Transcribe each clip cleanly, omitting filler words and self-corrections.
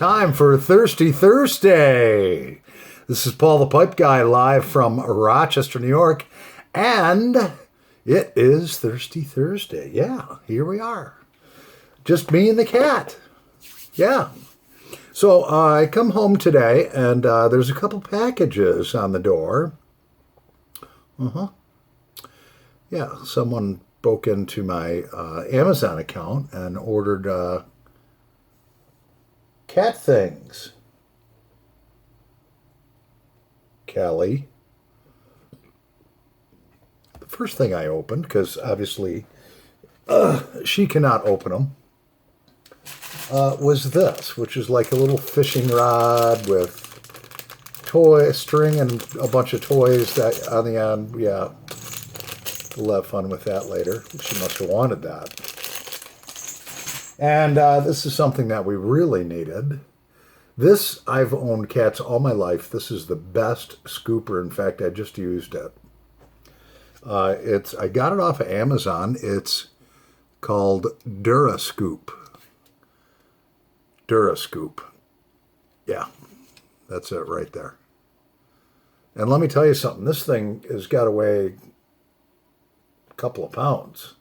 time for Thirsty Thursday. This is Paul the Pipe Guy live from Rochester, New York, and it is Thirsty Thursday. Yeah, here we are. Just me and the cat. Yeah. So I come home today, and there's a couple packages on the door. Yeah, someone broke into my Amazon account and ordered cat things. Callie. The first thing I opened, because obviously she cannot open them, was this, which is like a little fishing rod with toy string and a bunch of toys that on the end. Yeah, we'll have fun with that later. She must have wanted that. And this is something that we really needed. This, I've owned cats all my life. This is the best scooper. In fact, I just used it. I got it off of Amazon. It's called Durascoop. Durascoop. Yeah, that's it right there. And let me tell you something. This thing has got to weigh a couple of pounds.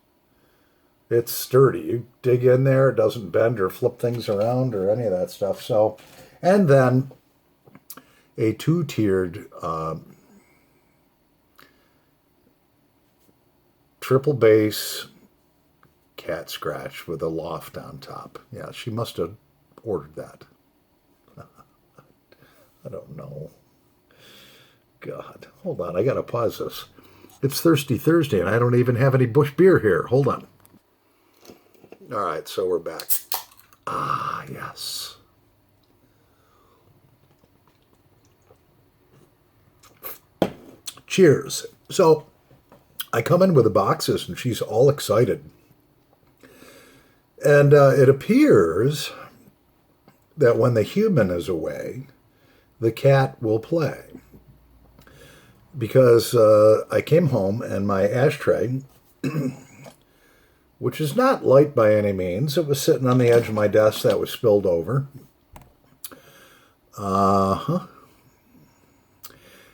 It's sturdy. You dig in there, it doesn't bend or flip things around or any of that stuff. So, and then a two-tiered triple base cat scratch with a loft on top. Yeah, she must have ordered that. I don't know. God, hold on. I got to pause this. It's Thirsty Thursday, and I don't even have any Busch beer here. Hold on. All right, so we're back. Ah, yes. Cheers. So I come in with the boxes, and she's all excited. And it appears that when the human is away, the cat will play. Because I came home, and my ashtray... which is not light by any means. It was sitting on the edge of my desk that was spilled over.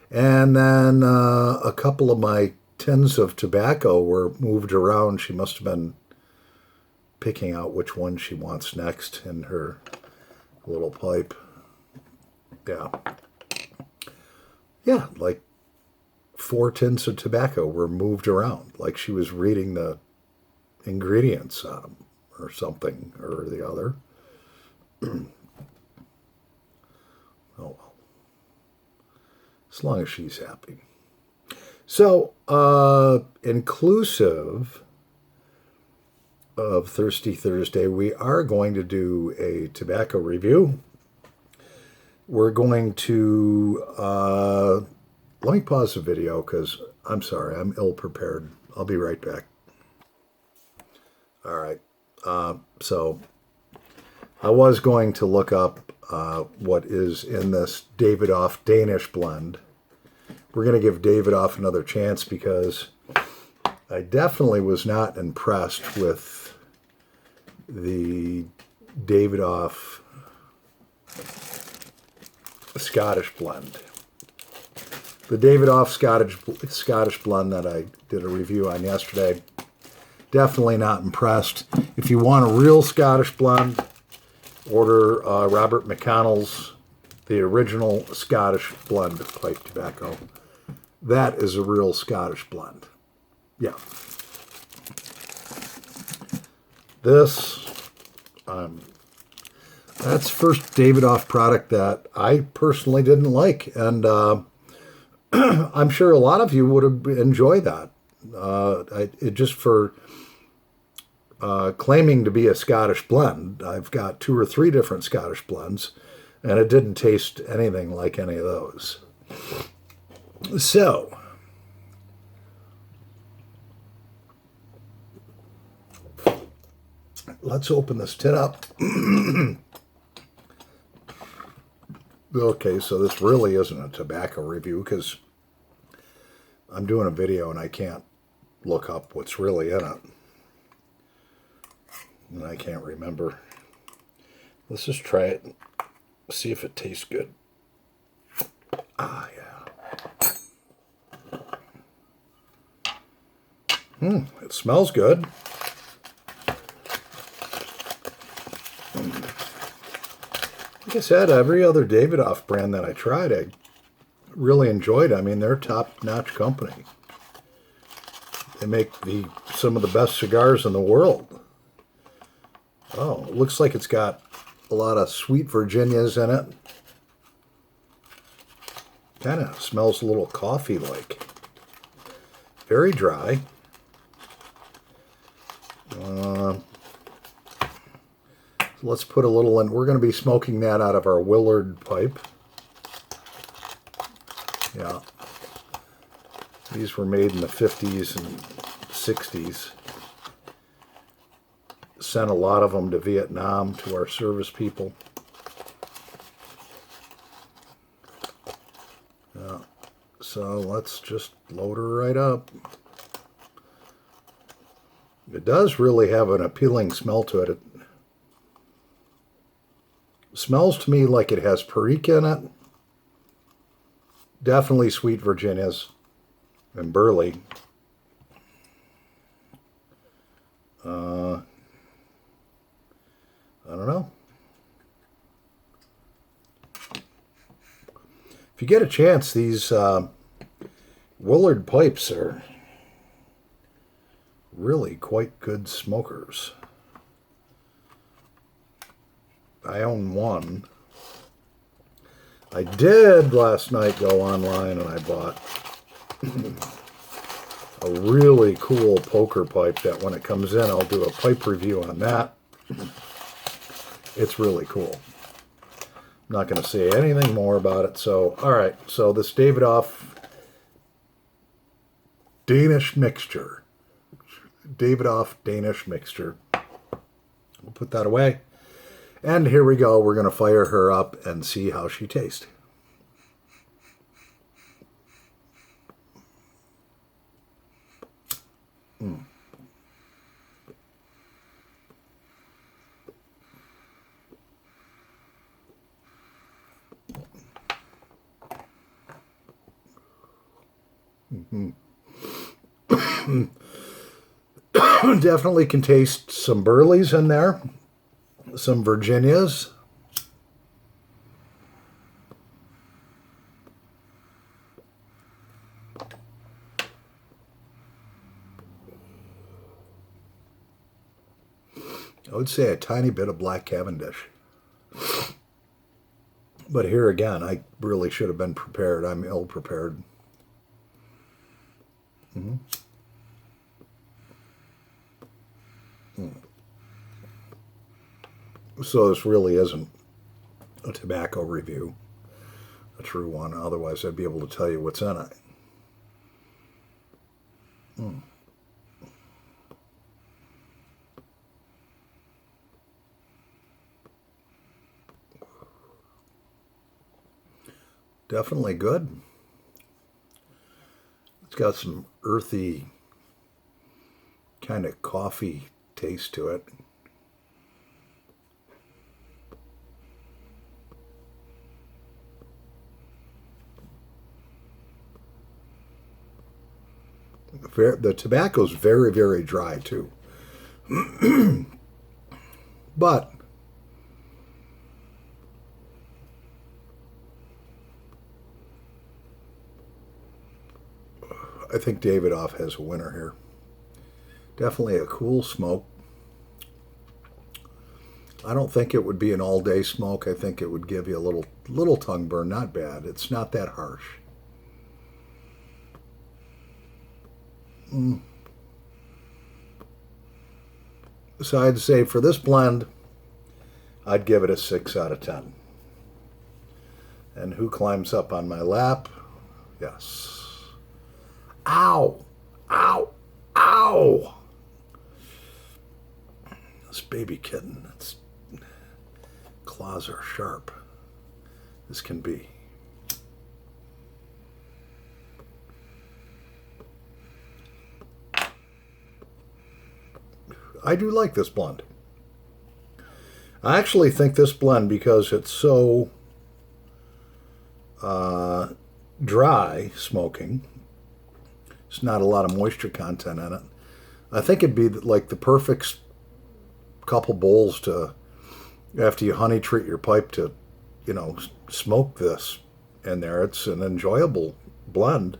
And then a couple of my tins of tobacco were moved around. She must have been picking out which one she wants next in her little pipe. Yeah. Yeah, like 4 tins of tobacco were moved around, like she was reading the ingredients on them or something or the other. Oh well. As long as she's happy. So, inclusive of Thirsty Thursday, we are going to do a tobacco review. We're going to, let me pause the video because I'm sorry, I'm ill prepared. I'll be right back. All right, so I was going to look up what is in this Davidoff Danish blend. We're going to give Davidoff another chance because I definitely was not impressed with the Davidoff Scottish blend. The Davidoff Scottish blend that I did a review on yesterday, definitely not impressed. If you want a real Scottish blend, order Robert McConnell's, the original Scottish blend of pipe tobacco. That is a real Scottish blend. Yeah. This, that's first Davidoff product that I personally didn't like. And I'm sure a lot of you would have enjoyed that. It just for claiming to be a Scottish blend, I've got 2 or 3 different Scottish blends, and it didn't taste anything like any of those. So, let's open this tin up. Okay, so this really isn't a tobacco review because I'm doing a video and I can't look up what's really in it. And I can't remember. Let's just try it. See if it tastes good. Ah, yeah. It smells good. Like I said, every other Davidoff brand that I tried, I really enjoyed. I mean, they're top-notch company. They make some of the best cigars in the world. Oh, it looks like it's got a lot of sweet Virginias in it. Kind of smells a little coffee-like. Very dry. Let's put a little in. We're going to be smoking that out of our Willard pipe. Yeah. These were made in the 50s and 60s. Sent a lot of them to Vietnam to our service people. Yeah. So let's just load her right up. It does really have an appealing smell to it. It smells to me like it has Perique in it. Definitely sweet Virginias and burley. I don't know. If you get a chance, these Willard pipes are really quite good smokers. I own one. I did last night go online and I bought a really cool poker pipe that when it comes in, I'll do a pipe review on that. It's really cool. I'm not going to say anything more about it. So, all right. So this Davidoff Danish mixture. Davidoff Danish mixture. We'll put that away. And here we go. We're going to fire her up and see how she tastes. Definitely can taste some burleys in there, some Virginias. I would say a tiny bit of Black Cavendish. But here again, I really should have been prepared. I'm ill prepared. So this really isn't a tobacco review, a true one. Otherwise, I'd be able to tell you what's in it. Definitely good. It's got some earthy kind of coffee taste to it. The tobacco's very, very dry too. But I think Davidoff has a winner here. Definitely a cool smoke. I don't think it would be an all-day smoke. I think it would give you a little tongue burn. Not bad. It's not that harsh. So I'd say for this blend, I'd give it a 6 out of 10. And who climbs up on my lap? Yes. Ow! Ow! Ow! This baby kitten, its claws are sharp. This can be. I do like this blend. I actually think this blend, because it's so dry smoking. There's not a lot of moisture content in it. I think it'd be like the perfect couple bowls to, after you honey treat your pipe, to, smoke this in there. It's an enjoyable blend.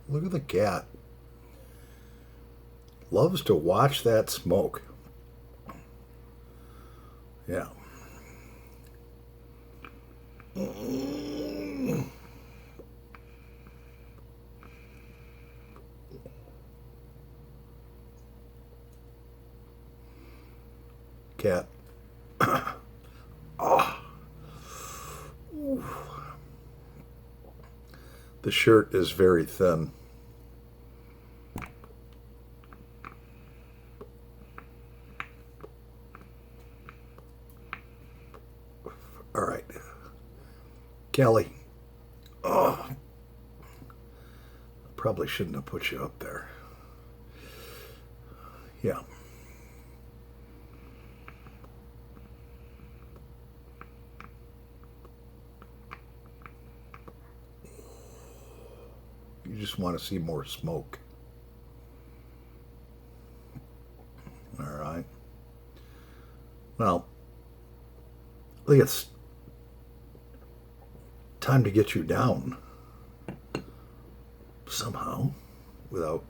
Look at the cat. Loves to watch that smoke. Yeah. Cat. Oh. The shirt is very thin. All right. Kelly. Oh. Probably shouldn't have put you up there. Yeah. You just want to see more smoke. All right. Well, I think it's time to get you down somehow without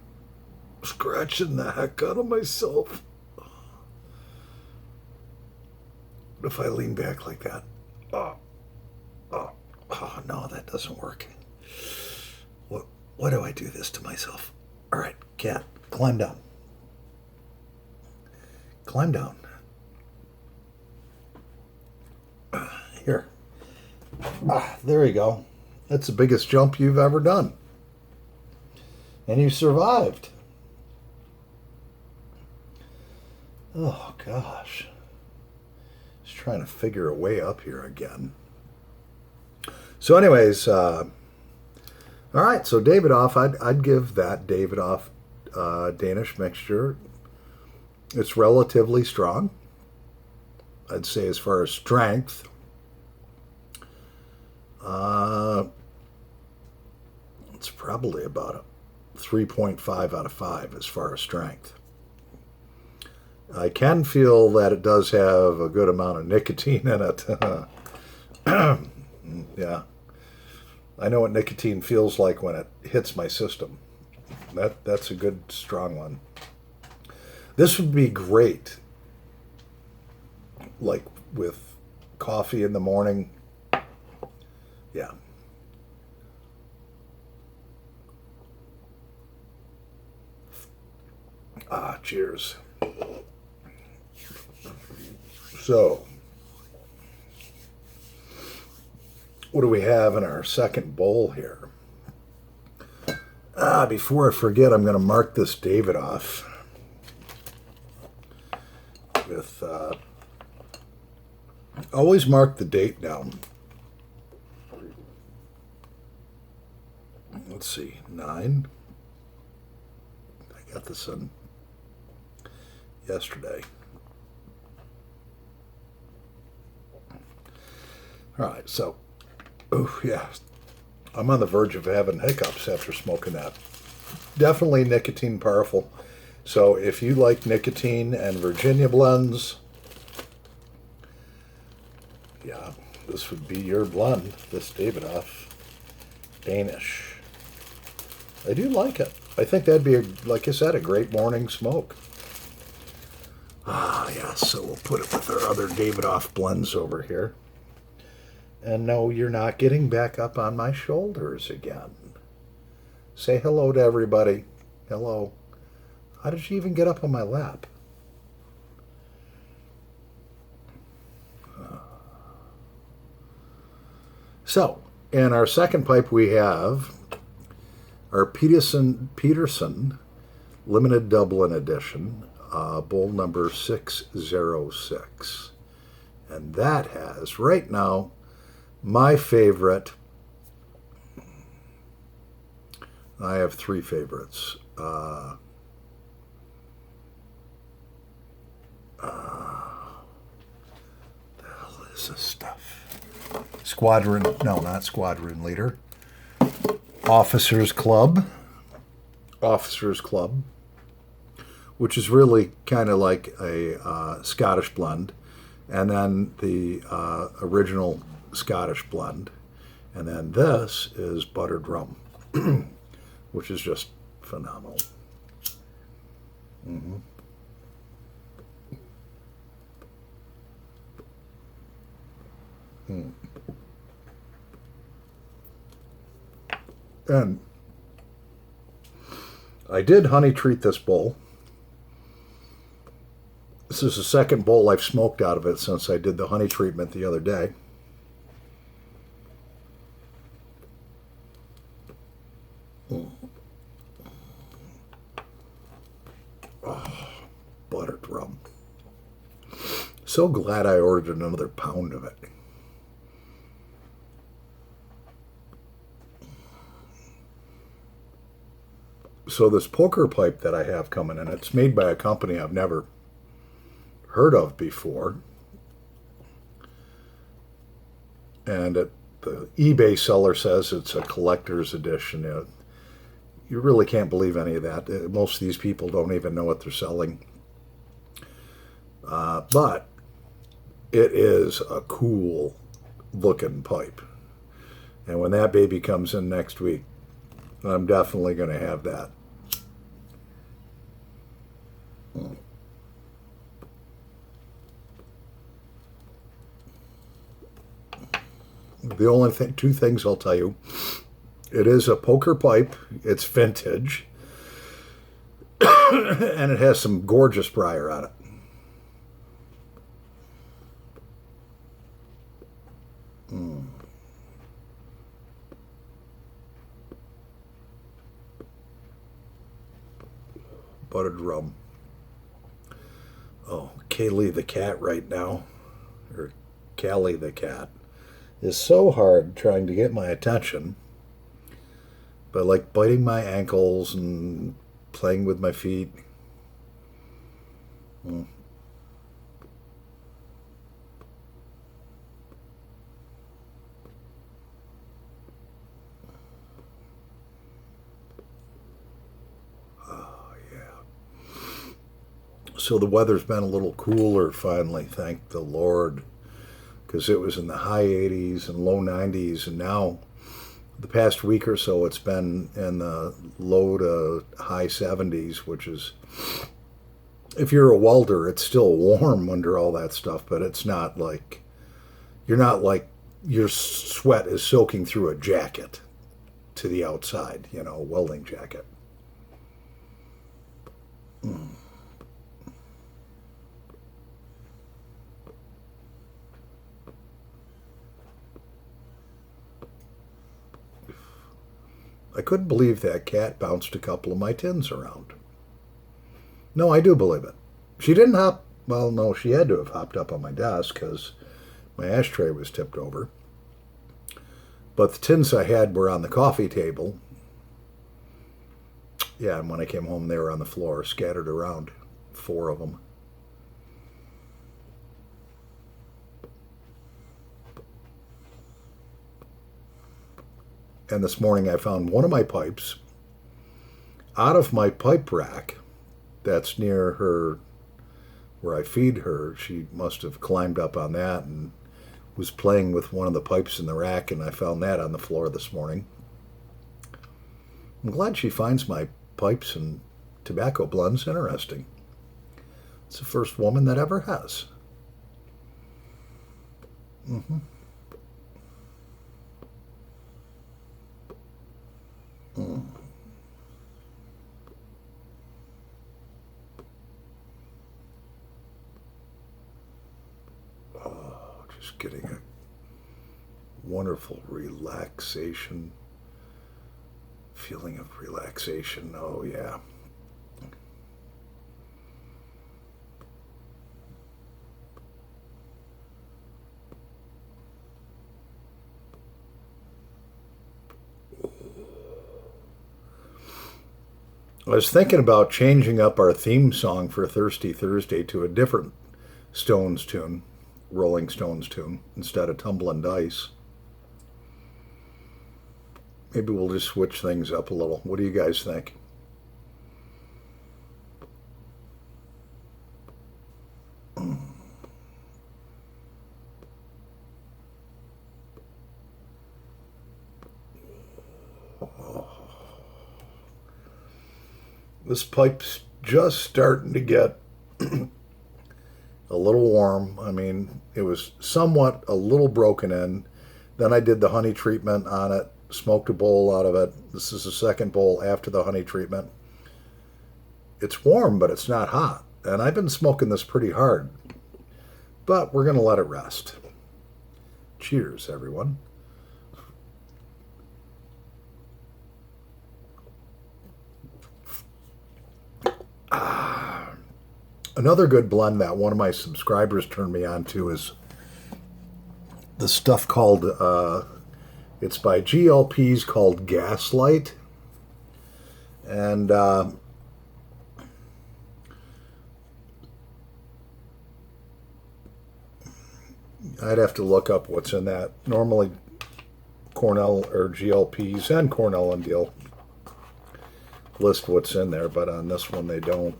scratching the heck out of myself. What if I lean back like that? Oh, no, that doesn't work. Why do I do this to myself? All right, cat, climb down. Climb down. Here. There you go. That's the biggest jump you've ever done. And you survived. Oh, gosh. Just trying to figure a way up here again. So anyways, all right, so Davidoff, I'd give that Davidoff Danish mixture. It's relatively strong. I'd say as far as strength, it's probably about a 3.5 out of 5 as far as strength. I can feel that it does have a good amount of nicotine in it. Yeah. I know what nicotine feels like when it hits my system. That's a good, strong one. This would be great, like with coffee in the morning. Yeah. Cheers. So, what do we have in our second bowl here? Before I forget, I'm going to mark this Davidoff with, always mark the date down. Let's see, 9. I got this in yesterday. All right, so, oh yeah, I'm on the verge of having hiccups after smoking that. Definitely nicotine powerful. So if you like nicotine and Virginia blends, yeah, this would be your blend, this Davidoff Danish. I do like it. I think that'd be, like I said, a great morning smoke. Yeah, so we'll put it with our other Davidoff blends over here. And no, you're not getting back up on my shoulders again. Say hello to everybody. Hello. How did you even get up on my lap? So, in our second pipe we have our Peterson Limited Dublin Edition, bowl number 606. And that has, right now, my favorite I have three favorites. The hell is this stuff? Squadron, no, not Squadron Leader. Officers Club. Officers Club, which is really kind of like a Scottish blend, and then the original Scottish blend, and then this is buttered rum, which is just phenomenal. Mm-hmm. Mm. And I did honey treat this bowl. This is the second bowl I've smoked out of it since I did the honey treatment the other day. Mm. Oh, buttered rum. So glad I ordered another pound of it. So this poker pipe that I have coming in, it's made by a company I've never heard of before. And the eBay seller says it's a collector's edition. You really can't believe any of that. Most of these people don't even know what they're selling. But it is a cool looking pipe. And when that baby comes in next week, I'm definitely going to have that. The only two things I'll tell you, it is a poker pipe. It's vintage. And it has some gorgeous briar on it. Mm. Buttered rum. Oh, Kaylee the cat right now, or Callie the cat, is so hard trying to get my attention. But like biting my ankles and playing with my feet. Mm. Oh, yeah. So the weather's been a little cooler finally, thank the Lord, because it was in the high 80s and low 90s, and now the past week or so it's been in the low to high 70s, which is, if you're a welder, it's still warm under all that stuff, but it's not like, you're not like your sweat is soaking through a jacket to the outside, a welding jacket. Mm. I couldn't believe that cat bounced a couple of my tins around. No, I do believe it. She didn't hop, well, no, she had to have hopped up on my desk because my ashtray was tipped over. But the tins I had were on the coffee table. Yeah, and when I came home, they were on the floor, scattered around, 4 of them. And this morning I found one of my pipes out of my pipe rack that's near her, where I feed her. She must have climbed up on that and was playing with one of the pipes in the rack, and I found that on the floor this morning. I'm glad she finds my pipes and tobacco blends interesting. It's the first woman that ever has. Mm-hmm. Mm. Oh, just getting a wonderful relaxation, feeling of relaxation. Oh, yeah. I was thinking about changing up our theme song for Thirsty Thursday to a different Stones tune, Rolling Stones tune, instead of Tumbling Dice. Maybe we'll just switch things up a little. What do you guys think? This pipe's just starting to get a little warm. I mean, it was somewhat a little broken in. Then I did the honey treatment on it, smoked a bowl out of it. This is the second bowl after the honey treatment. It's warm, but it's not hot. And I've been smoking this pretty hard. But we're going to let it rest. Cheers, everyone. Another good blend that one of my subscribers turned me on to is the stuff called, it's by GLP's, called Gaslight. And I'd have to look up what's in that. Normally Cornell or GLP's and Cornell and Deal list what's in there, but on this one they don't.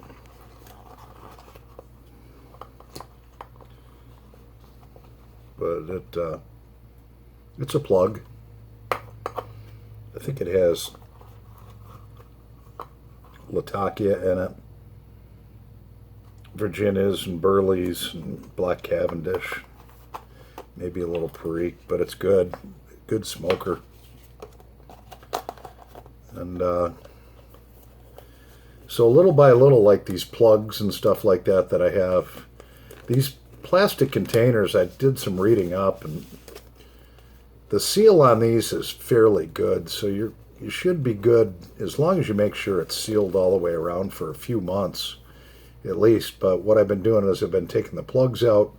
But it's a plug. I think it has Latakia in it, Virginias and Burleys and Black Cavendish, maybe a little Perique, but it's good. Good smoker. And so little by little, like these plugs and stuff like that I have, these plastic containers, I did some reading up, and the seal on these is fairly good, so you should be good as long as you make sure it's sealed all the way around for a few months at least. But what I've been doing is I've been taking the plugs out,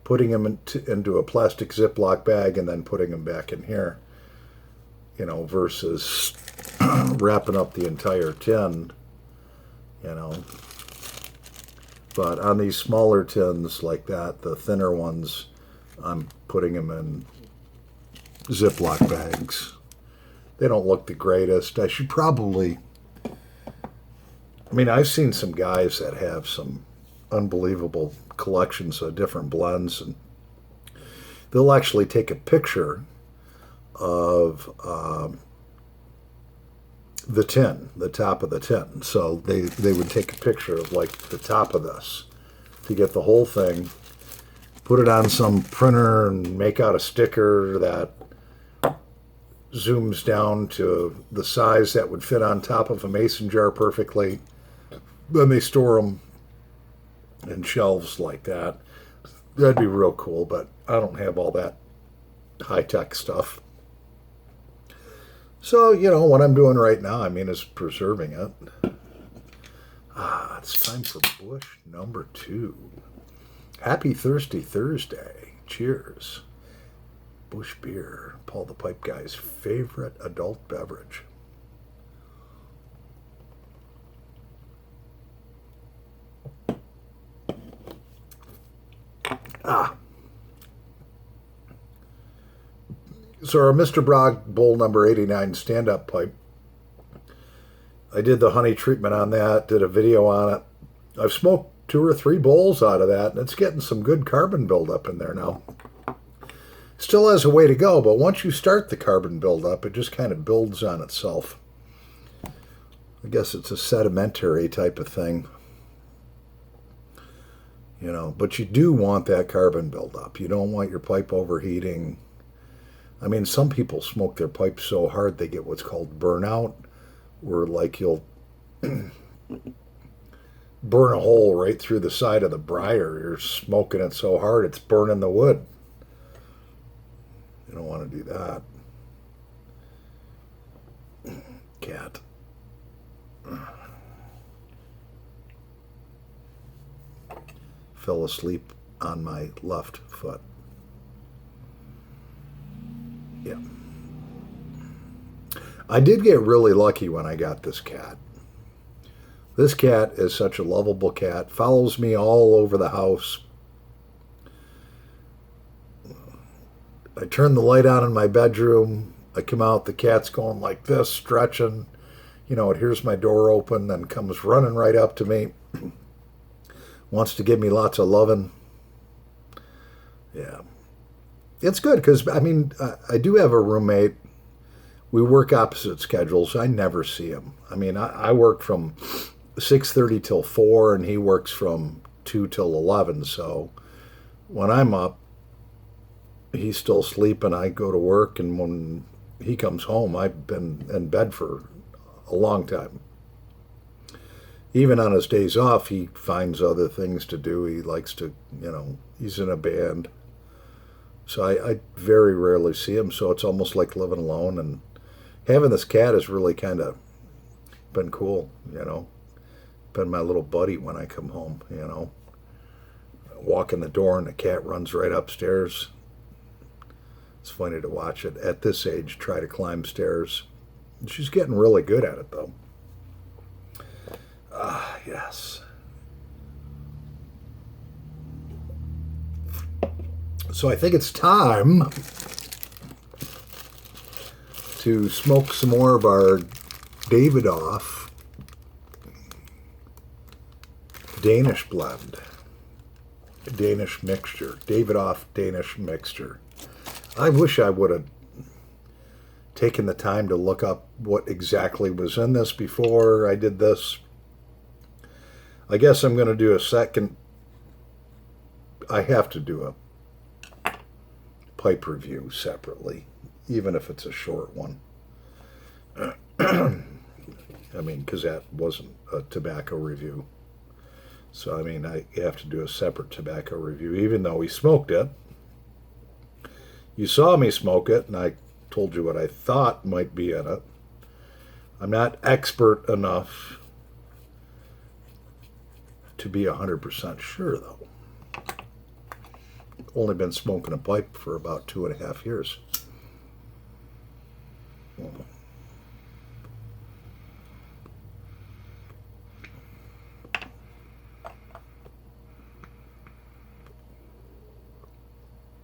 putting them into a plastic Ziploc bag, and then putting them back in here, you know, versus wrapping up the entire tin, you know. But on these smaller tins like that, the thinner ones, I'm putting them in Ziploc bags. They don't look the greatest. I should probably... I mean, I've seen some guys that have some unbelievable collections of different blends, and they'll actually take a picture of the tin, the top of the tin. So they would take a picture of like the top of this to get the whole thing, put it on some printer and make out a sticker that zooms down to the size that would fit on top of a mason jar perfectly. Then they store them in shelves like that. That'd be real cool, but I don't have all that high-tech stuff. So, you know, what I'm doing right now, I mean, is preserving it. It's time for Busch number 2. Happy Thirsty Thursday. Cheers. Busch Beer, Paul the Pipe Guy's favorite adult beverage. So our Mr. Bragg bowl number 89 stand-up pipe, I did the honey treatment on that, did a video on it. I've smoked 2 or 3 bowls out of that, and it's getting some good carbon buildup in there now. Still has a way to go, but once you start the carbon buildup, it just kind of builds on itself. I guess it's a sedimentary type of thing. You know, but you do want that carbon buildup. You don't want your pipe overheating. I mean, some people smoke their pipes so hard they get what's called burnout, where like you'll burn a hole right through the side of the briar. You're smoking it so hard it's burning the wood. You don't want to do that. Cat. Fell asleep on my left foot. Yeah. I did get really lucky when I got this cat. This cat is such a lovable cat. Follows me all over the house. I turn the light on in my bedroom. I come out, the cat's going like this, stretching. You know, it hears my door open, then comes running right up to me. Wants to give me lots of loving. Yeah. It's good because, I mean, I do have a roommate. We work opposite schedules. I never see him. I mean, I work from 6:30 till 4, and he works from 2 till 11. So when I'm up, he's still sleeping. I go to work, and when he comes home, I've been in bed for a long time. Even on his days off, he finds other things to do. He likes to, you know, he's in a band. So I very rarely see him, so it's almost like living alone. And having this cat has really kind of been cool, you know. Been my little buddy when I come home, you know. Walk in the door and the cat runs right upstairs. It's funny to watch it at this age try to climb stairs. She's getting really good at it, though. Ah, yes. So I think it's time to smoke some more of our Davidoff Danish blend. Danish mixture. Davidoff Danish mixture. I wish I would have taken the time to look up what exactly was in this before I did this. I guess I'm going to do a second. I have to do a pipe review separately, even if it's a short one. I mean, because that wasn't a tobacco review. So, I mean, I have to do a separate tobacco review, even though we smoked it. You saw me smoke it, and I told you what I thought might be in it. I'm not expert enough to be 100% sure, though. Only been smoking a pipe for about 2.5 years.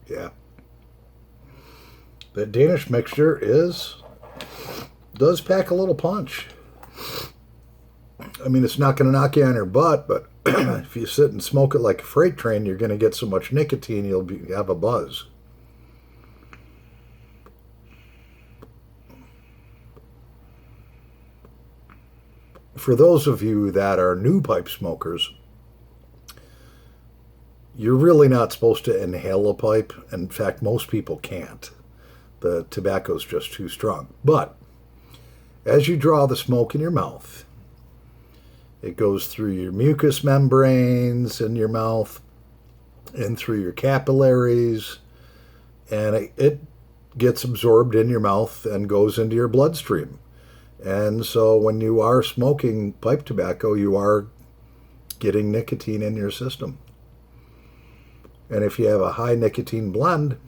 Yeah. The Danish mixture does pack a little punch. I mean, it's not going to knock you on your butt, but if you sit and smoke it like a freight train, you're going to get so much nicotine you'll have a buzz. For those of you that are new pipe smokers, you're really not supposed to inhale a pipe. In fact, most people can't. The tobacco's just too strong. But as you draw the smoke in your mouth, it goes through your mucous membranes in your mouth and through your capillaries, and it gets absorbed in your mouth and goes into your bloodstream. And so when you are smoking pipe tobacco, you are getting nicotine in your system. And if you have a high nicotine blend,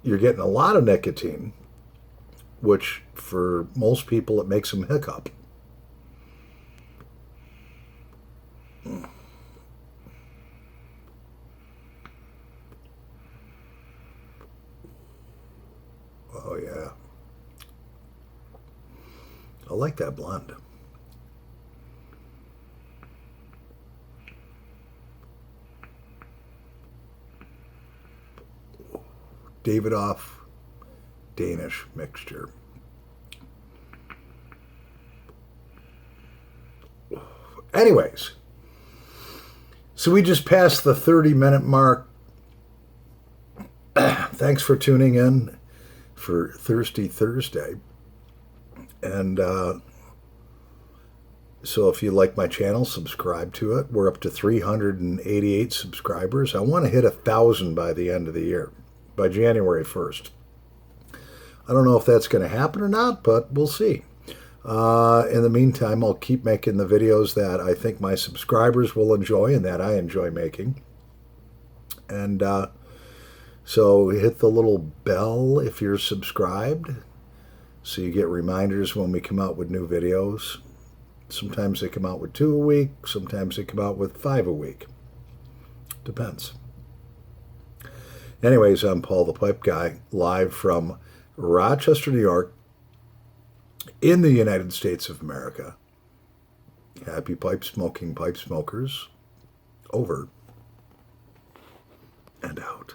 you're getting a lot of nicotine, which for most people it makes them hiccup. Oh yeah. I like that blend. Davidoff Danish mixture. Anyways, so we just passed the 30-minute mark. Thanks for tuning in for Thirsty Thursday. And so if you like my channel, subscribe to it. We're up to 388 subscribers. I want to hit 1,000 by the end of the year, by January 1st. I don't know if that's going to happen or not, but we'll see. In the meantime, I'll keep making the videos that I think my subscribers will enjoy and that I enjoy making. And so hit the little bell if you're subscribed. so you get reminders when we come out with new videos. Sometimes they come out with 2 a week, sometimes they come out with 5 a week. Depends. Anyways, I'm Paul the Pipe Guy, live from Rochester, New York, in the United States of America. Happy pipe smoking, pipe smokers. Over and out.